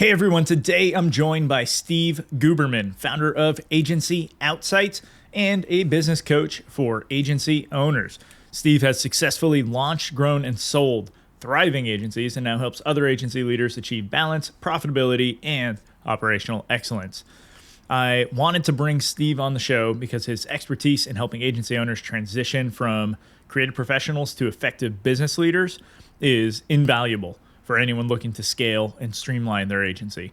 Hey everyone, today I'm joined by Steve Guberman, founder of Agency Outsights and a business coach for agency owners. Steve has successfully launched, grown, and sold thriving agencies and now helps other agency leaders achieve balance, profitability, and operational excellence. I wanted to bring Steve on the show because his expertise in helping agency owners transition from creative professionals to effective business leaders is invaluable for anyone looking to scale and streamline their agency.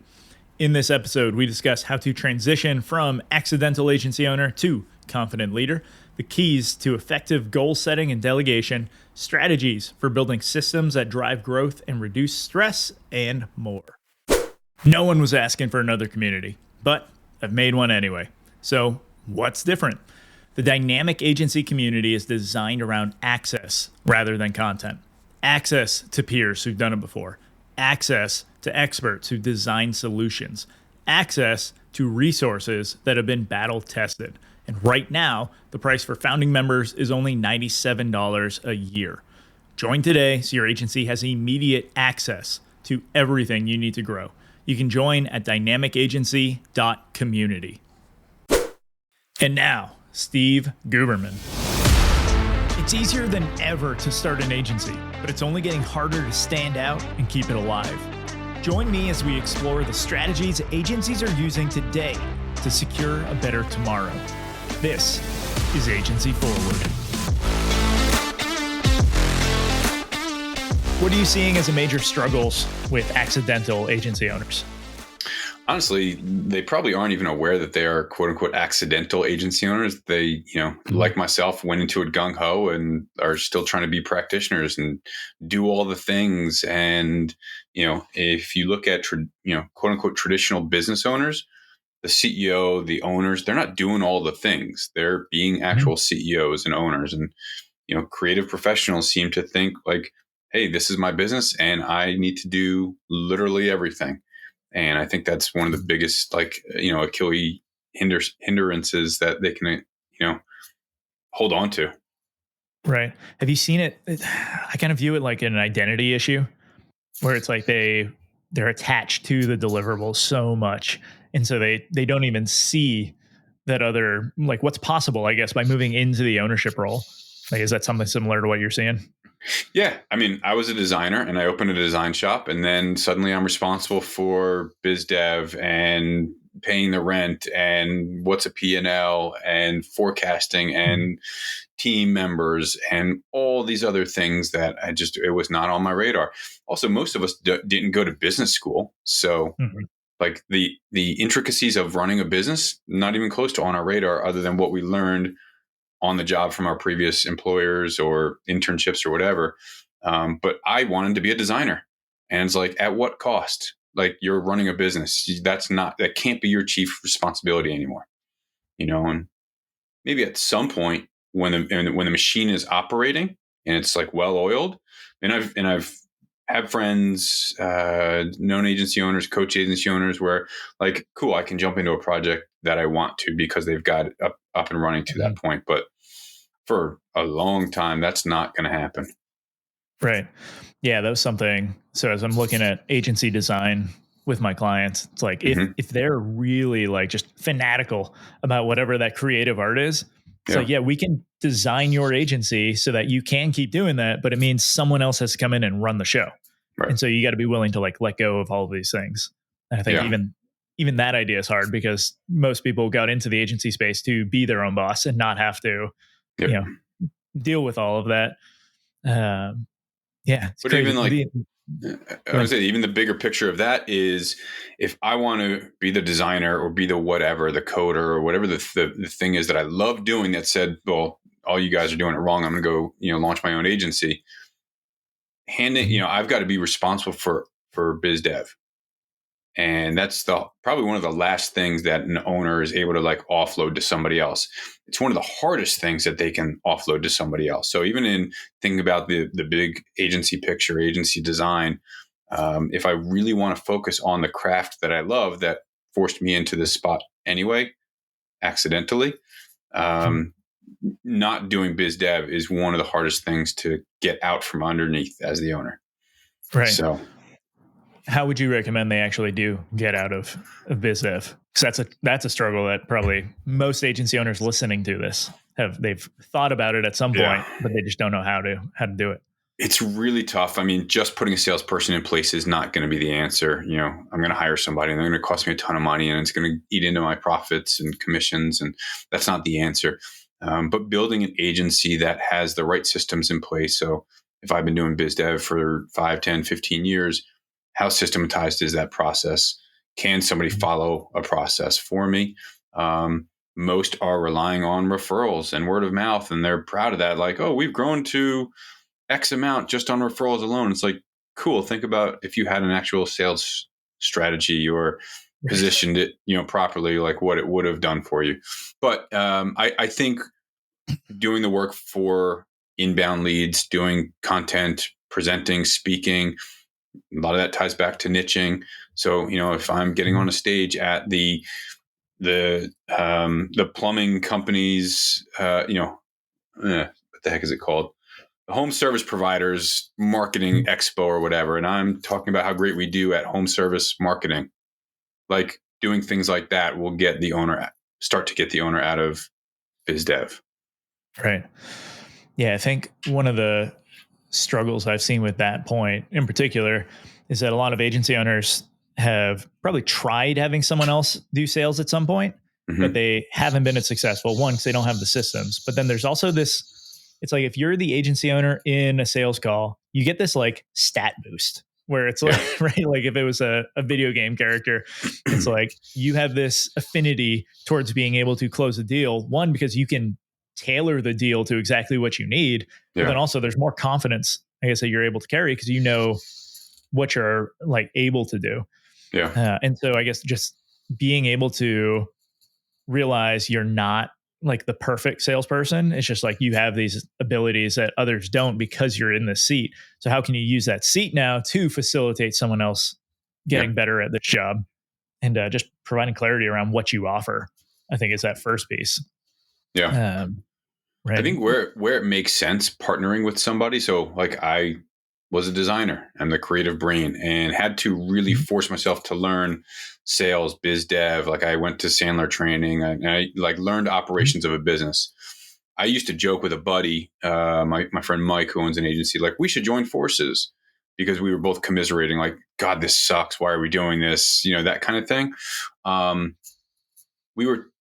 In this episode, we discuss how to transition from accidental agency owner to confident leader, the keys to effective goal setting and delegation, strategies for building systems that drive growth and reduce stress, and more. No one was asking for another community, but I've made one anyway. So what's different? The dynamic agency community is designed around access rather than content. Access to peers who've done it before, access to experts who design solutions, access to resources that have been battle tested. And right now, the price for founding members is only $97 a year. Join today so your agency has immediate access to everything you need to grow. You can join at dynamicagency.community. And now, Steve Guberman. It's easier than ever to start an agency, but it's only getting harder to stand out and keep it alive. Join me as we explore the strategies agencies are using today to secure a better tomorrow. This is Agency Forward. What are you seeing as a major struggles with accidental agency owners? Honestly, they probably aren't even aware that they are quote unquote accidental agency owners. They, like myself, went into it gung ho and are still trying to be practitioners and do all the things. And, if you look at, quote unquote traditional business owners, the CEO, the owners, they're not doing all the things. They're being actual CEOs and owners. And, creative professionals seem to think like, hey, this is my business and I need to do literally everything. And I think that's one of the biggest, Achilles hindrances that they can, hold on to. Right. Have you seen it? I kind of view it like an identity issue where it's like they're attached to the deliverables so much. And so they don't even see that other, like what's possible, I guess, by moving into the ownership role. Like, is that something similar to what you're seeing? Yeah. I mean, I was a designer and I opened a design shop and then suddenly I'm responsible for biz dev and paying the rent and what's a P&L and forecasting and team members and all these other things that it was not on my radar. Also, most of us didn't go to business school. So like the intricacies of running a business, not even close to on our radar other than what we learned on the job from our previous employers or internships or whatever. But I wanted to be a designer. And it's like, at what cost? Like, you're running a business. That can't be your chief responsibility anymore. And maybe at some point when the machine is operating and it's like well oiled, and I've had friends, known agency owners, coach agency owners where like, cool, I can jump into a project that I want to because they've got it up and running to that point. But for a long time, that's not going to happen. Right. Yeah, that was something. So as I'm looking at agency design with my clients, it's like if they're really like just fanatical about whatever that creative art is, it's like, yeah, we can design your agency so that you can keep doing that, but it means someone else has to come in and run the show. Right. And so you got to be willing to like let go of all of these things. And I think even that idea is hard because most people got into the agency space to be their own boss and not have to, deal with all of that. Yeah. But crazy. I would say even the bigger picture of that is if I want to be the designer or be the whatever, the coder or whatever the thing is that I love doing that said, well, all you guys are doing it wrong. I'm going to go, launch my own agency. I've got to be responsible for biz dev. And that's probably one of the last things that an owner is able to like offload to somebody else. It's one of the hardest things that they can offload to somebody else. So even in thinking about the big agency picture, agency design, if I really want to focus on the craft that I love that forced me into this spot anyway, accidentally, not doing biz dev is one of the hardest things to get out from underneath as the owner. Right. So How would you recommend they actually do get out of biz dev? Because that's a struggle that probably most agency owners listening to this they've thought about it at some Yeah. point, but they just don't know how to do it. It's really tough. I mean, just putting a salesperson in place is not going to be the answer. I'm going to hire somebody and they're going to cost me a ton of money and it's going to eat into my profits and commissions. And that's not the answer. But building an agency that has the right systems in place. So if I've been doing biz dev for 5, 10, 15 years, how systematized is that process? Can somebody follow a process for me? Most are relying on referrals and word of mouth, and they're proud of that. Like, oh, we've grown to X amount just on referrals alone. It's like, cool. Think about if you had an actual sales strategy or positioned it, properly, like what it would have done for you. But I think doing the work for inbound leads, doing content, presenting, speaking, a lot of that ties back to niching. So, if I'm getting on a stage at the plumbing companies, what the heck is it called? The home service providers marketing expo or whatever. And I'm talking about how great we do at home service marketing. Like doing things like that will start to get the owner out of biz dev. Right. Yeah. I think one of the struggles I've seen with that point in particular is that a lot of agency owners have probably tried having someone else do sales at some point, but they haven't been as successful. One, because they don't have the systems. But then there's also this, it's like if you're the agency owner in a sales call, you get this like stat boost where it's like, right? Like if it was a video game character, it's like you have this affinity towards being able to close a deal. One, because you can tailor the deal to exactly what you need. But then also there's more confidence, I guess, that you're able to carry because you know what you're like able to do. Yeah. And so I guess just being able to realize you're not like the perfect salesperson. It's just like you have these abilities that others don't because you're in the seat. So how can you use that seat now to facilitate someone else getting better at this job and just providing clarity around what you offer? I think is that first piece. Yeah. Right. I think where it makes sense partnering with somebody. So like I was a designer. I'm the creative brain and had to really force myself to learn sales, biz dev. Like I went to Sandler training and I like learned operations of a business. I used to joke with a buddy, my friend Mike, who owns an agency, like we should join forces because we were both commiserating like, God, this sucks. Why are we doing this? That kind of thing.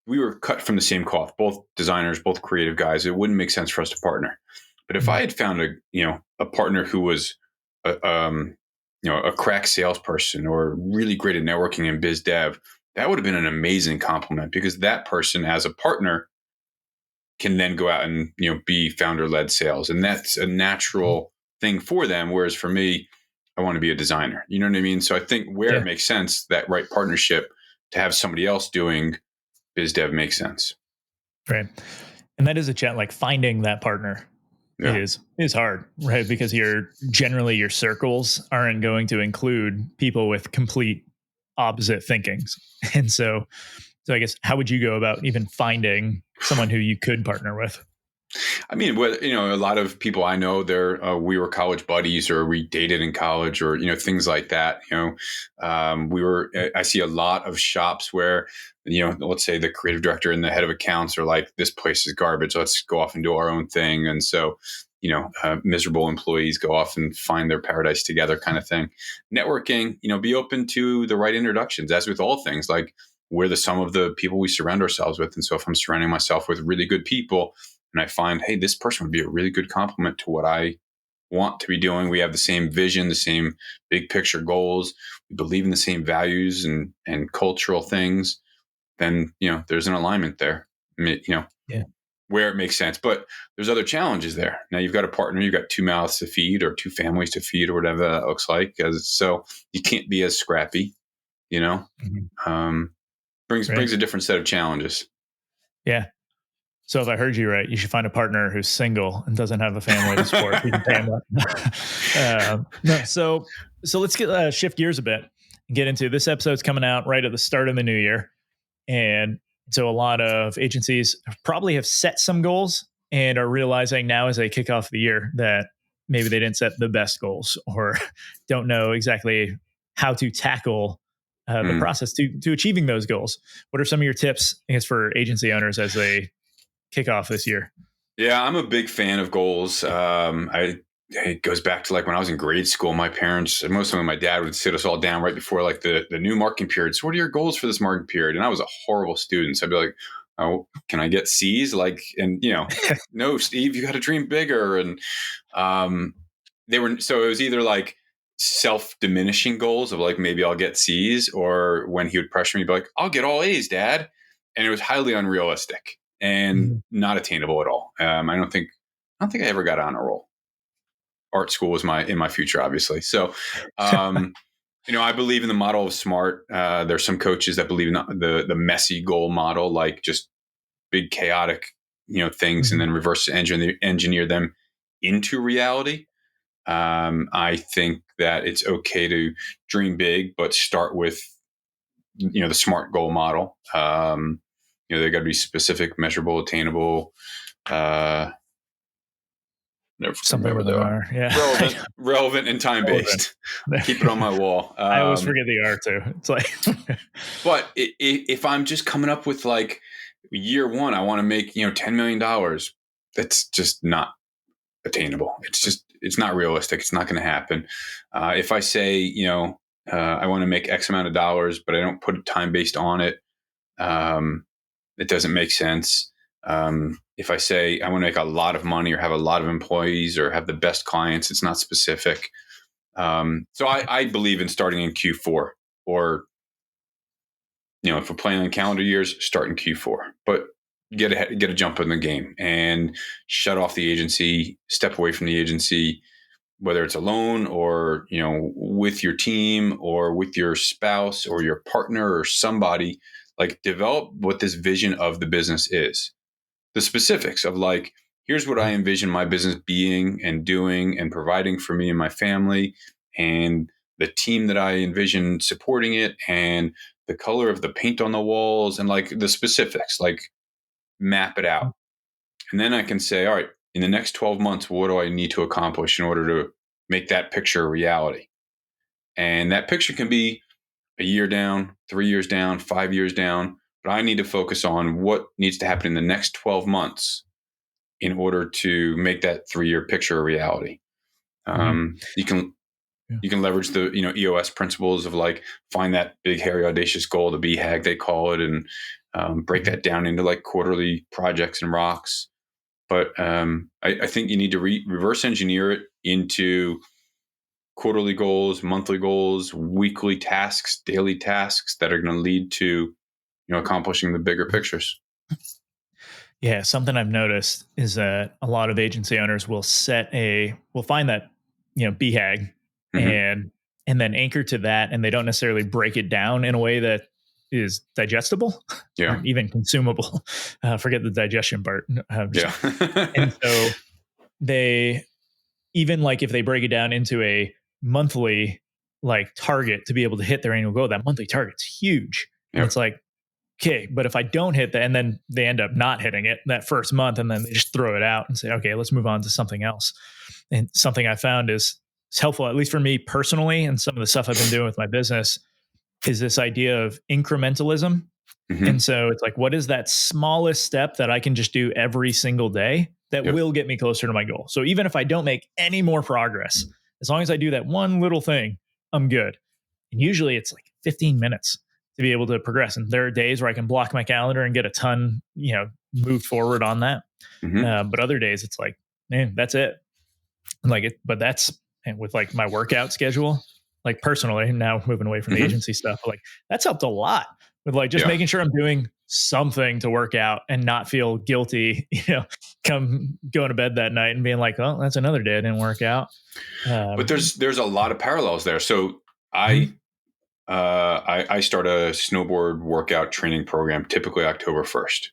We were cut from the same cloth, both designers, both creative guys. It wouldn't make sense for us to partner. But if I had found a partner who was a crack salesperson or really great at networking and biz dev, that would have been an amazing compliment because that person as a partner can then go out and be founder led sales, and that's a natural thing for them. Whereas for me, I want to be a designer. You know what I mean? So I think where it makes sense, that right partnership to have somebody else doing biz dev makes sense. Right. And that is a chat, like finding that partner is hard, right? Because your circles aren't going to include people with complete opposite thinkings. And so I guess how would you go about even finding someone who you could partner with? I mean, a lot of people I know, we were college buddies or we dated in college or, things like that. I see a lot of shops where, let's say the creative director and the head of accounts are like, this place is garbage. Let's go off and do our own thing. And so, miserable employees go off and find their paradise together kind of thing. Networking, be open to the right introductions, as with all things, like we're the sum of the people we surround ourselves with. And so if I'm surrounding myself with really good people, and I find, hey, this person would be a really good complement to what I want to be doing. We have the same vision, the same big picture goals. We believe in the same values and cultural things. Then, there's an alignment there, where it makes sense. But there's other challenges there. Now you've got a partner, you've got 2 mouths to feed or 2 families to feed or whatever that looks like. So you can't be as scrappy, brings a different set of challenges. Yeah. So if I heard you right, you should find a partner who's single and doesn't have a family to support. You can pay him up. So let's shift gears a bit and get into this. Episode's coming out right at the start of the new year. And so a lot of agencies probably have set some goals and are realizing now as they kick off the year that maybe they didn't set the best goals or don't know exactly how to tackle the process to achieving those goals. What are some of your tips, I guess, for agency owners as they kick off this year? Yeah, I'm a big fan of goals. It goes back to like when I was in grade school. My parents, and most of them, my dad would sit us all down right before like the new marking period. So, what are your goals for this marking period? And I was a horrible student. So I'd be like, "Oh, can I get C's?" Like, and no, Steve, you got to dream bigger. And they were so it was either like self-diminishing goals of like maybe I'll get C's, or when he would pressure me, be like, "I'll get all A's, Dad," and it was highly unrealistic and not attainable at all. I don't think I ever got on a roll. Art school was in my future, obviously. So, I believe in the model of SMART. There's some coaches that believe in the messy goal model, like just big chaotic, things, and then reverse engineer them into reality. I think that it's okay to dream big, but start with, the SMART goal model. They got to be specific, measurable, attainable. Something where they are, yeah. relevant, and time based. Keep it on my wall. I always forget the R too. It's like, but if I'm just coming up with like year one, I want to make $10 million. That's just not attainable. It's not realistic. It's not going to happen. If I say I want to make X amount of dollars, but I don't put time based on it, it doesn't make sense. If I say I want to make a lot of money or have a lot of employees or have the best clients, it's not specific. So I believe in starting in Q4, or, if we're playing on calendar years, start in Q4, but get a jump in the game and shut off the agency, step away from the agency, whether it's alone or, with your team or with your spouse or your partner or somebody. Like, develop what this vision of the business is. The specifics of like, here's what I envision my business being and doing and providing for me and my family, and the team that I envision supporting it, and the color of the paint on the walls, and like the specifics, like map it out. And then I can say, all right, in the next 12 months, what do I need to accomplish in order to make that picture a reality? And that picture can be a year down, 3 years down, 5 years down. But I need to focus on what needs to happen in the next 12 months in order to make that 3-year picture a reality. You can leverage the EOS principles of like, find that big, hairy, audacious goal, the BHAG they call it, and break that down into like quarterly projects and rocks. But I think you need to reverse engineer it into quarterly goals, monthly goals, weekly tasks, daily tasks that are going to lead to accomplishing the bigger pictures. Yeah, something I've noticed is that a lot of agency owners will find that BHAG and then anchor to that, and they don't necessarily break it down in a way that is digestible or even consumable. Forget the digestion part. And so they, even like if they break it down into a monthly like target to be able to hit their annual goal, that monthly target's huge. And it's like, okay, but if I don't hit that, and then they end up not hitting it that first month, and then they just throw it out and say, okay, let's move on to something else. And something I found is helpful, at least for me personally, and some of the stuff I've been doing with my business, is this idea of incrementalism. And so it's like, what is that smallest step that I can just do every single day that will get me closer to my goal? So even if I don't make any more progress, as long as I do that one little thing, I'm good. And usually it's like 15 minutes to be able to progress. And there are days where I can block my calendar and get a ton, moved forward on that. But other days it's like, man, that's it. But that's, and with like my workout schedule, like personally, now moving away from the agency stuff, like that's helped a lot with like just making sure I'm doing something to work out and not feel guilty, come going to bed that night and being like, oh, that's another day I didn't work out. But there's a lot of parallels there. So I start a snowboard workout training program, typically October 1st.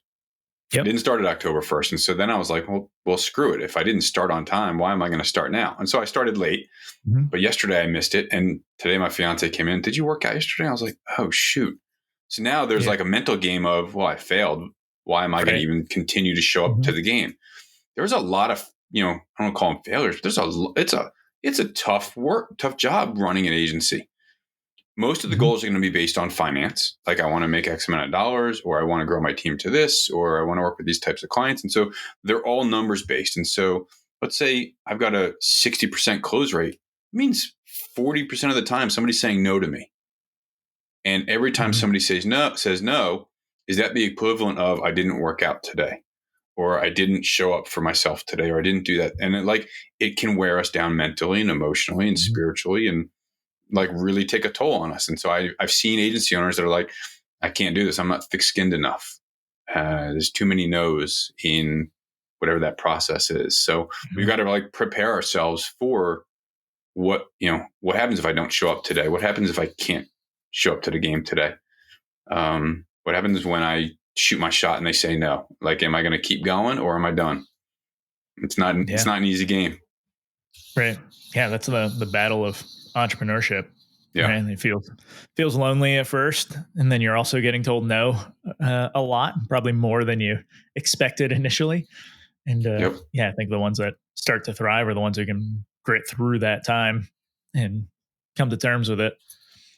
I didn't start at October 1st. And so then I was like, well, screw it. If I didn't start on time, why am I going to start now? And so I started late, but yesterday I missed it. And today my fiance came in, did you work out yesterday? I was like, oh, shoot. So now there's like a mental game of, well, I failed. Why am I going to even continue to show up to the game? There's a lot of, I don't call them failures, but it's a tough job running an agency. Most of the Mhm. goals are going to be based on finance. Like I want to make X amount of dollars, or I want to grow my team to this, or I want to work with these types of clients. And so they're all numbers based. And so let's say I've got a 60% close rate. It means 40% of the time somebody's saying no to me. And every time Mhm. somebody says no, is that the equivalent of I didn't work out today? Or I didn't show up for myself today, or I didn't do that. And it can wear us down mentally and emotionally and Mhm. spiritually and like really take a toll on us. And so I've seen agency owners that are like, I can't do this. I'm not thick skinned enough. There's too many no's in whatever that process is. So we've Mhm. got to like prepare ourselves for what happens if I don't show up today? What happens if I can't show up to the game today? What happens when I shoot my shot and they say no? Like, am I going to keep going or am I done? It's Yeah. not an easy game. Right. Yeah. That's the battle of entrepreneurship. Right. Yeah. And it feels lonely at first. And then you're also getting told no a lot, probably more than you expected initially. And Yep. yeah, I think the ones that start to thrive are the ones who can grit through that time and come to terms with it.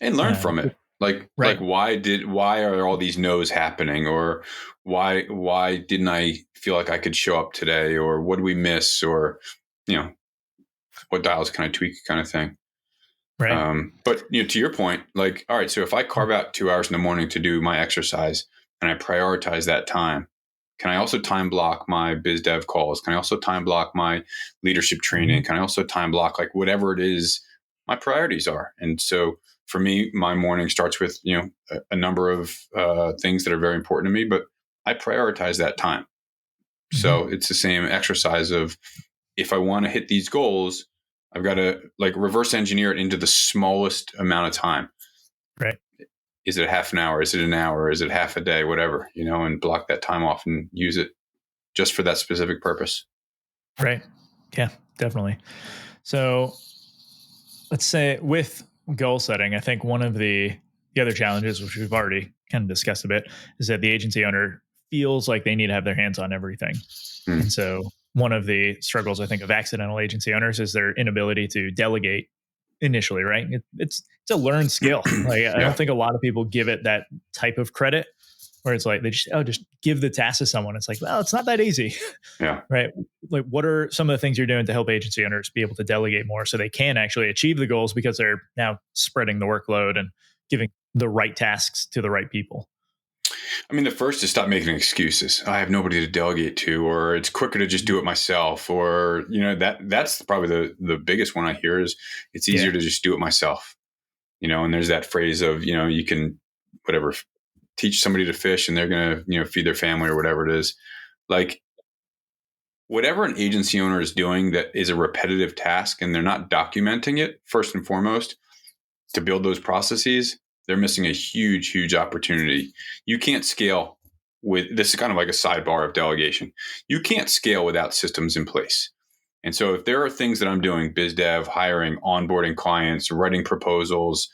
And learn Uh, from it. Like right. why are all these no's happening, or why didn't I feel like I could show up today, or what do we miss, or you know what dials can I tweak, kind of thing. Right. But to your point, like, all right, so if I carve out 2 hours in the morning to do my exercise and I prioritize that time, can I also time block my biz dev calls? Can I also time block my leadership Mhm. training? Can I also time block like whatever it is my priorities are? And so for me, my morning starts with a number of things that are very important to me, but I prioritize that time. Mhm. So it's the same exercise of if I want to hit these goals, I've got to like reverse engineer it into the smallest amount of time. Right. Is it a half an hour? Is it an hour? Is it half a day? Whatever, and block that time off and use it just for that specific purpose. Right. Yeah, definitely. So let's say with goal setting, I think one of the other challenges, which we've already kind of discussed a bit, is that the agency owner feels like they need to have their hands on everything. Hmm. And so one of the struggles I think of accidental agency owners is their inability to delegate initially, right? It's a learned skill. Like I don't Yeah. think a lot of people give it that type of credit where it's like they just give the task to someone. It's like, well, it's not that easy. Yeah. Right. Like, what are some of the things you're doing to help agency owners be able to delegate more so they can actually achieve the goals because they're now spreading the workload and giving the right tasks to the right people? I mean, the first is stop making excuses. I have nobody to delegate to, or it's quicker to just do it myself, or that's probably the biggest one I hear is it's easier Yeah. to just do it myself. And there's that phrase of you can whatever teach somebody to fish and they're gonna feed their family or whatever it is. Like whatever an agency owner is doing that is a repetitive task and they're not documenting it first and foremost to build those processes, they're missing a huge, huge opportunity. You can't scale with this is kind of like a sidebar of delegation. You can't scale without systems in place. And so if there are things that I'm doing, biz dev, hiring, onboarding clients, writing proposals,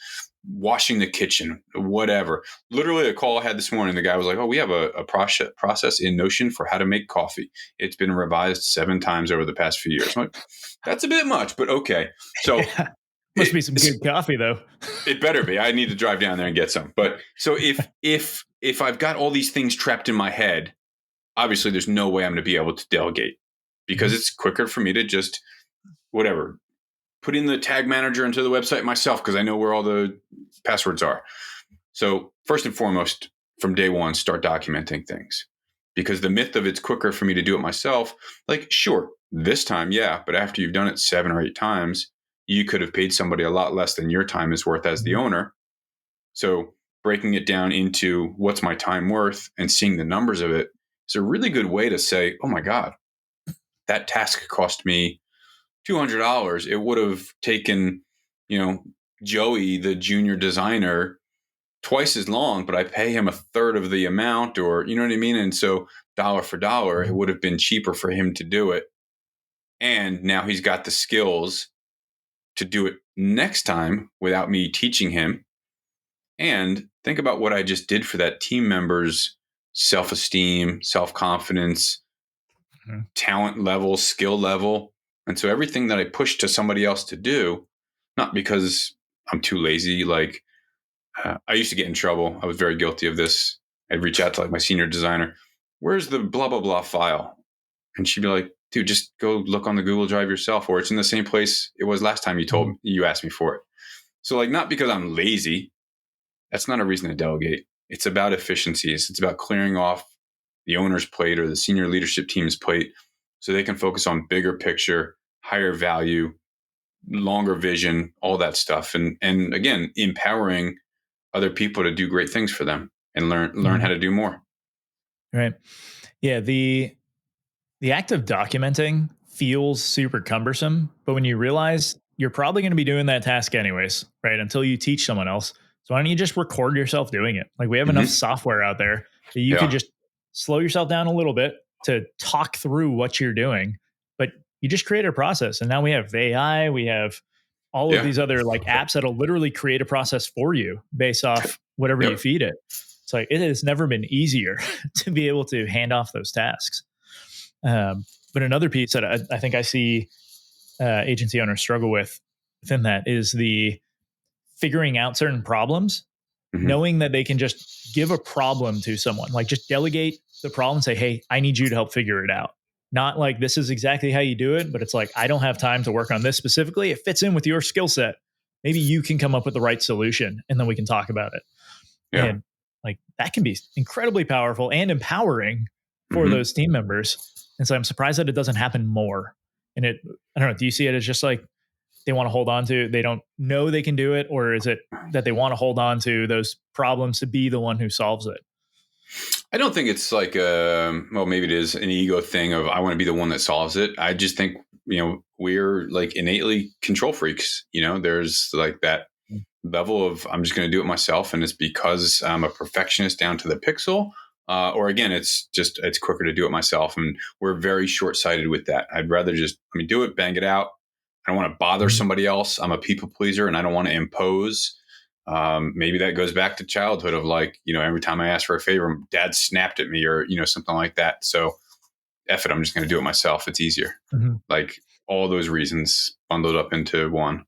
washing the kitchen, whatever. Literally a call I had this morning, the guy was like, oh, we have a process in Notion for how to make coffee. It's been revised 7 times over the past few years. I'm like, that's a bit much, but okay. So Yeah. Must be some it's good coffee though. it better be. I need to drive down there and get some. But so if I've got all these things trapped in my head, obviously there's no way I'm going to be able to delegate because Mhm. it's quicker for me to just whatever put in the tag manager into the website myself because I know where all the passwords are. So first and foremost, from day one, start documenting things because the myth of it's quicker for me to do it myself. Like, sure, this time, yeah, but after you've done it 7 or 8 times, you could have paid somebody a lot less than your time is worth as the Mhm. owner. So breaking it down into what's my time worth and seeing the numbers of it is a really good way to say, oh my God, that task cost me $200. It would have taken, you know, Joey, the junior designer, twice as long, but I pay him a third of the amount, or you know what I mean? And so dollar for dollar, it Mhm. would have been cheaper for him to do it. And now he's got the skills to do it next time without me teaching him. And think about what I just did for that team member's self esteem, self confidence, Mhm. talent level, skill level. And so everything that I push to somebody else to do, not because I'm too lazy, like I used to get in trouble. I was very guilty of this. I'd reach out to like my senior designer. Where's the blah, blah, blah file? And she'd be like, dude, just go look on the Google Drive yourself, or it's in the same place it was last time you asked me for it. So like, not because I'm lazy. That's not a reason to delegate. It's about efficiencies. It's about clearing off the owner's plate or the senior leadership team's plate so they can focus on bigger picture, higher value, longer vision, all that stuff. And again, empowering other people to do great things for them and learn how to do more. Right. Yeah. The act of documenting feels super cumbersome, but when you realize you're probably going to be doing that task anyways, right? Until you teach someone else. So why don't you just record yourself doing it? Like we have enough software out there that you could just slow yourself down a little bit to talk through what you're doing, but you just create a process. And now we have AI, we have all of these other like apps that'll literally create a process for you based off whatever you feed it. It's like, it has never been easier to be able to hand off those tasks. But another piece that I think I see agency owners struggle with within that is the figuring out certain problems, knowing that they can just give a problem to someone, like just delegate the problem and say, hey, I need you to help figure it out. Not like this is exactly how you do it, but it's like, I don't have time to work on this specifically. It fits in with your skill set. Maybe you can come up with the right solution and then we can talk about it. Yeah. And like that can be incredibly powerful and empowering for those team members. And so I'm surprised that it doesn't happen more. And I don't know, do you see it as just like they want to hold on to, they don't know they can do it? Or is it that they want to hold on to those problems to be the one who solves it? I don't think it's like well, maybe it is an ego thing of I want to be the one that solves it. I just think, we're like innately control freaks. There's like that level of I'm just going to do it myself. And it's because I'm a perfectionist down to the pixel. Or again, it's quicker to do it myself. And we're very short-sighted with that. I'd rather just do it, bang it out. I don't want to bother somebody else. I'm a people pleaser and I don't want to impose. Maybe that goes back to childhood of like, every time I ask for a favor, dad snapped at me or, something like that. So F it, I'm just going to do it myself. It's easier. Like all those reasons bundled up into one.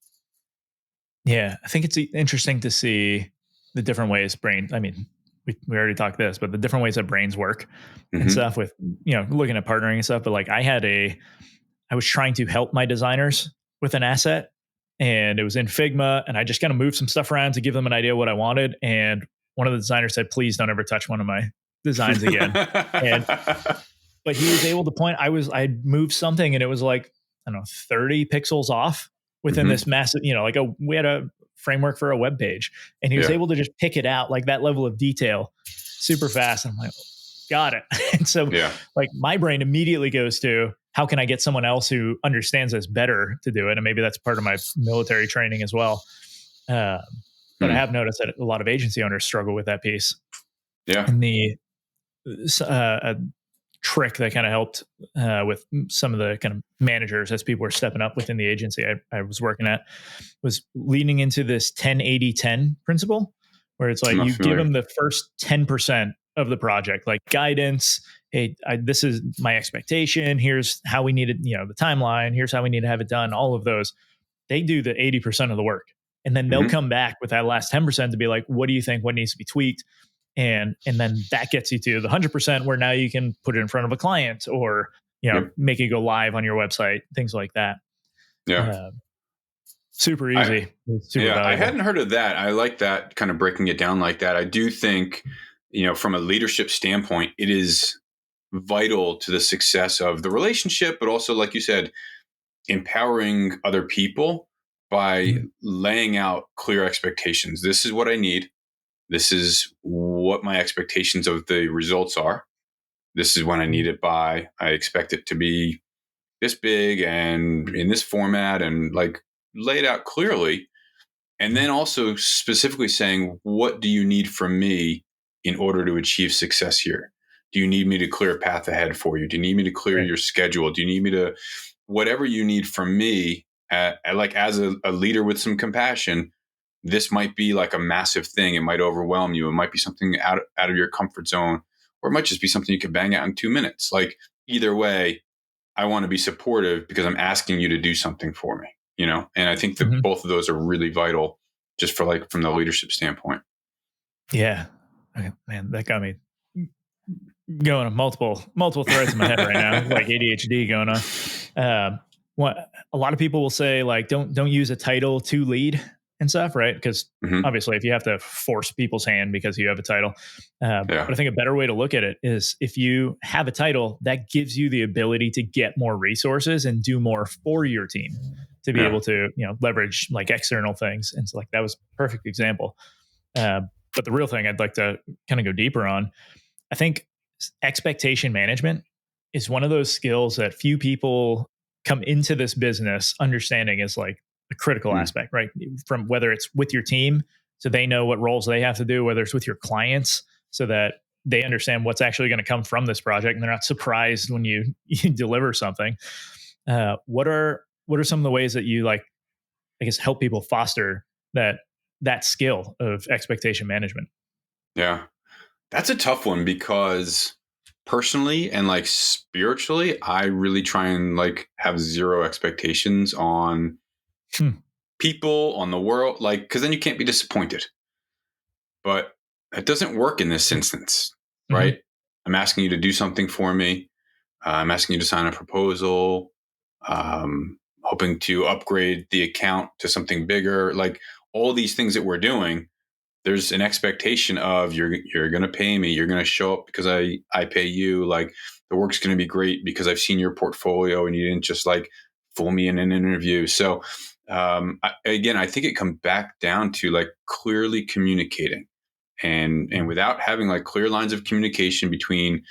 Yeah. I think it's interesting to see the different ways we already talked this, but the different ways that brains work and stuff with, looking at partnering and stuff. But like I was trying to help my designers with an asset and it was in Figma and I just kind of moved some stuff around to give them an idea of what I wanted. And one of the designers said, please don't ever touch one of my designs again. But he was able to point, I moved something and it was like, I don't know, 30 pixels off within this massive, we had a framework for a web page and he was able to just pick it out like that level of detail super fast. And I'm like, got it. And so like my brain immediately goes to how can I get someone else who understands this better to do it? And maybe that's part of my military training as well. But I have noticed that a lot of agency owners struggle with that piece. Yeah. And the trick that kind of helped with some of the kind of managers as people were stepping up within the agency I was working at was leaning into this 10-80-10 principle where it's like you give them the first 10% of the project, like guidance. Hey, this is my expectation. Here's how we need it, the timeline. Here's how we need to have it done. All of those. They do the 80% of the work. And then they'll come back with that last 10% to be like, what do you think? What needs to be tweaked? And then that gets you to the 100% where now you can put it in front of a client or, make it go live on your website, things like that. Yeah. Super easy. Super valuable. I hadn't heard of that. I like that kind of breaking it down like that. I do think, from a leadership standpoint, it is vital to the success of the relationship, but also, like you said, empowering other people by laying out clear expectations. This is what I need. This is what my expectations of the results are. This is when I need it by. I expect it to be this big and in this format and like lay it out clearly. And then also specifically saying, what do you need from me in order to achieve success here? Do you need me to clear a path ahead for you? Do you need me to clear your schedule? Do you need me to, whatever you need from me, like as a leader with some compassion, this might be like a massive thing. It might overwhelm you. It might be something out of your comfort zone, or it might just be something you can bang out in 2 minutes. Like either way, I want to be supportive because I'm asking you to do something for me, And I think that both of those are really vital just for like from the leadership standpoint. Yeah. Okay, man, that got me going on multiple threads in my head right now, like ADHD going on. What a lot of people will say, like, don't use a title to lead and stuff, right? Because Hmm. obviously, if you have to force people's hand because you have a title, Yeah. but I think a better way to look at it is if you have a title, that gives you the ability to get more resources and do more for your team to be Yeah. able to leverage like external things. And so like that was a perfect example. Uh, but the real thing I'd like to kind of go deeper on, I think expectation management is one of those skills that few people come into this business understanding is like a critical Mm. aspect, right? From whether it's with your team, so they know what roles they have to do, whether it's with your clients, so that they understand what's actually going to come from this project and they're not surprised when you, you deliver something. What are some of the ways that you like, I guess, help people foster that skill of expectation management? Yeah. That's a tough one because personally and like spiritually, I really try and like have zero expectations on Hmm. people, on the world, like, because then you can't be disappointed. But it doesn't work in this instance, Mm-hmm. right? I'm asking you to do something for me. I'm asking you to sign a proposal, hoping to upgrade the account to something bigger. Like all these things that we're doing, there's an expectation of you're going to pay me. You're going to show up because I pay you. Like the work's going to be great because I've seen your portfolio and you didn't just like fool me in an interview. So again, I think it comes back down to like clearly communicating and without having like clear lines of communication between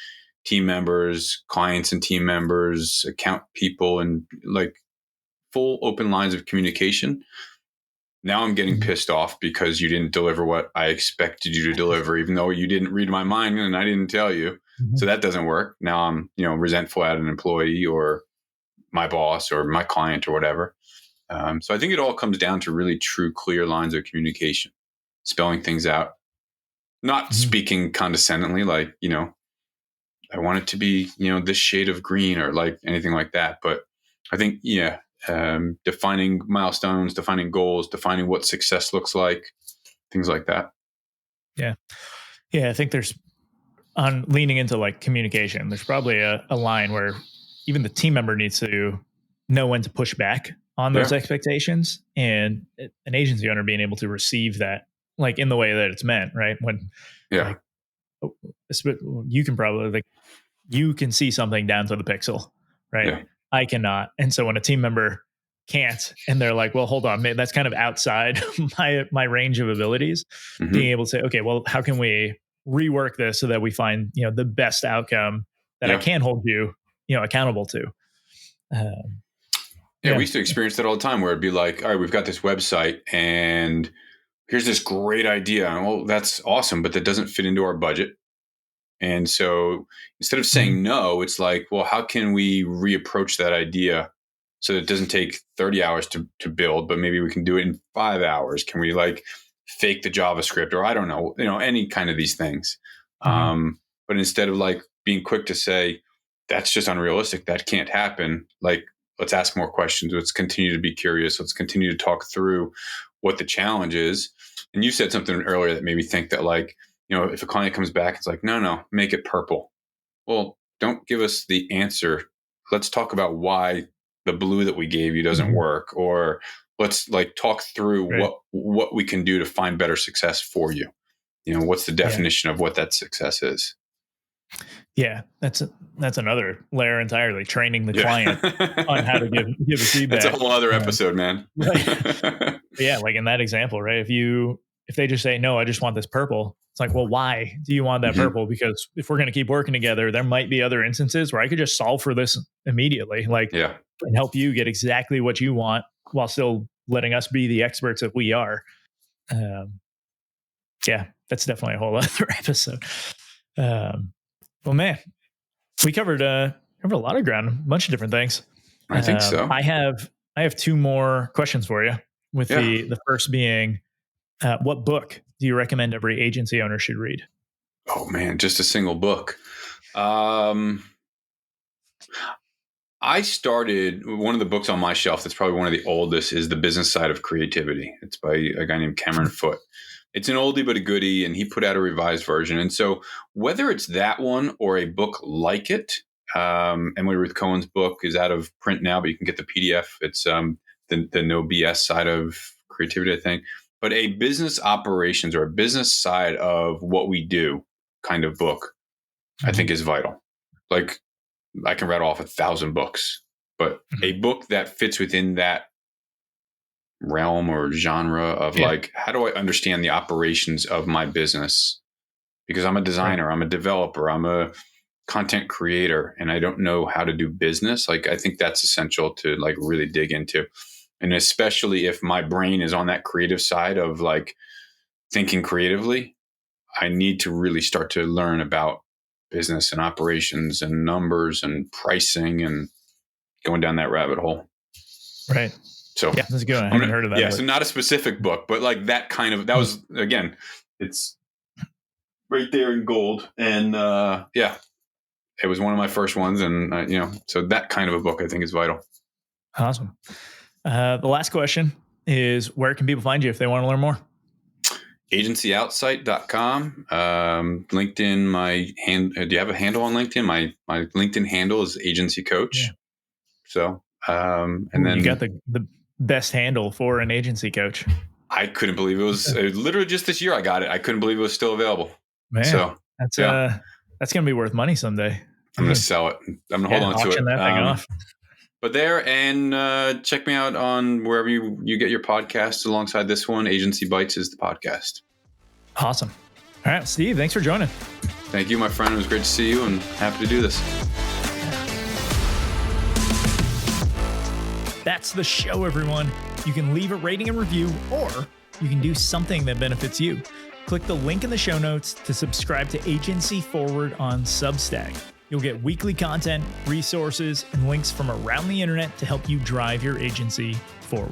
team members, clients and team members, account people, and like full open lines of communication. Now I'm getting Mm-hmm. pissed off because you didn't deliver what I expected you to deliver, even though you didn't read my mind and I didn't tell you. So that doesn't work. Now I'm, resentful at an employee or my boss or my client or whatever. So I think it all comes down to really true, clear lines of communication, spelling things out, not Mm-hmm. speaking condescendingly, like, I want it to be, this shade of green or like anything like that. But I think, yeah, defining milestones, defining goals, defining what success looks like, things like that. Yeah. Yeah. I think there's on leaning into like communication, there's probably a line where even the team member needs to know when to push back on those Yeah. expectations and an agency owner being able to receive that like in the way that it's meant, right? When Yeah. like oh, you can probably like you can see something down to the pixel, right? Yeah. I cannot. And so when a team member can't, and they're like, well, hold on, that's kind of outside my range of abilities, being Hmm. able to say, okay, well, how can we rework this so that we find, the best outcome that I Yeah. can hold you, accountable to. Um, Yeah. We yeah. used to experience that all the time where it'd be like, all right, we've got this website and here's this great idea. And, well, that's awesome, but that doesn't fit into our budget. And so instead of Mhm. saying no, it's like, well, how can we reapproach that idea so that it doesn't take 30 hours to build, but maybe we can do it in 5 hours? Can we like fake the JavaScript or I don't know, any kind of these things? Mhm. But instead of like being quick to say, that's just unrealistic, that can't happen, like, let's ask more questions. Let's continue to be curious. Let's continue to talk through what the challenge is. And you said something earlier that made me think that like, if a client comes back, it's like, no, make it purple. Well, don't give us the answer. Let's talk about why the blue that we gave you doesn't Mhm. work, or let's like talk through Right. what we can do to find better success for you. What's the Yeah. definition of what that success is? Yeah. That's another layer entirely, training the Yeah, client on how to give a that's a feedback. whole other Um, episode, man. right. Yeah, like in that example, right? If they just say no, I just want this purple. It's like, well, why do you want that Hmm. purple? Because if we're going to keep working together, there might be other instances where I could just solve for this immediately, like Yeah, and help you get exactly what you want while still letting us be the experts that we are. Um, yeah, that's definitely a whole other episode. Um, well, man, we covered a lot of ground, a bunch of different things. I think so. I have two more questions for you. With Yeah. the first being, what book do you recommend every agency owner should read? Oh man, just a single book. Um, I started one of the books on my shelf that's probably one of the oldest is The Business Side of Creativity. It's by a guy named Cameron Foote. It's an oldie but a goodie, and he put out a revised version. And so whether it's that one or a book like it, Emily Ruth Cohen's book is out of print now, but you can get the PDF. It's the no BS side of creativity, I think. But a business operations or a business side of what we do kind of book, I think is vital. Like I can rattle off 1,000 books, but a book that fits within that realm or genre of like, how do I understand the operations of my business? Because I'm a designer, I'm a developer, I'm a content creator, and I don't know how to do business. Like, I think that's essential to like really dig into. And especially if my brain is on that creative side of like thinking creatively, I need to really start to learn about business and operations and numbers and pricing and going down that rabbit hole. Right. So yeah, that's good. I haven't heard of that. Yeah. So not a specific book, but like that kind of, that was, again, it's right there in gold. And yeah, it was one of my first ones. And, so that kind of a book I think is vital. Awesome. The last question is, where can people find you if they want to learn more? AgencyOutSite.com. LinkedIn, do you have a handle on LinkedIn? My LinkedIn handle is Agency Coach. Yeah. So, and then you got the best handle for an agency coach. I couldn't believe it was literally just this year I got it. I couldn't believe it was still available. Man, so that's going to be worth money someday. I'm going to sell it. I'm going to hold on to it. That thing off. But there, and check me out on wherever you get your podcasts alongside this one. Agency Bites is the podcast. Awesome. All right, Steve, thanks for joining. Thank you, my friend. It was great to see you and happy to do this. That's the show, everyone. You can leave a rating and review, or you can do something that benefits you. Click the link in the show notes to subscribe to Agency Forward on Substack. You'll get weekly content, resources, and links from around the internet to help you drive your agency forward.